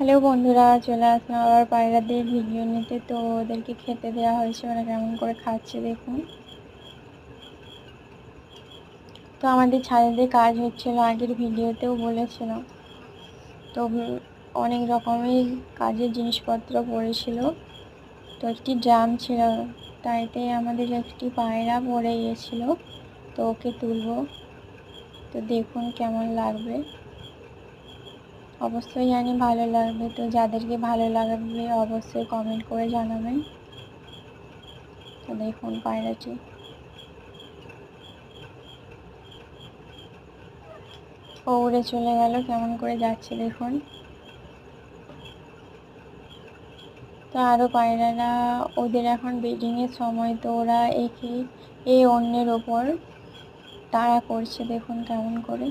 Hello বন্ধুরা, চলে আসলাম আবার পায়রাদের ভিডিও নিতে। তো ওদেরকে খেতে দেওয়া হয়েছে, ওরা কেমন করে খাচ্ছে দেখুন। তো আমাদের ছাদেতে কাজ হচ্ছিল, আগের ভিডিওতেও বলেছিলাম। তো অনেক রকমের কাজের জিনিসপত্র পড়েছিল। তো একটি ড্রাম ছিল, তাইতে আমাদের একটি পায়রা পড়ে গিয়েছিল। তো ওকে তুলবো, তো দেখুন কেমন লাগবে। অবশ্যই জানি ভালো লাগবে, তো যাদেরকে ভালো লাগবে অবশ্যই কমেন্ট করে জানাবেন। তো দেখুন পায়রাটি ও উড়ে চলে গেল, কেমন করে যাচ্ছে দেখুন। তো আরও পায়রারা, ওদের এখন ব্রিডিংয়ের সময়, তো ওরা একে অন্যের ওপর তাড়া করছে দেখুন কেমন করে।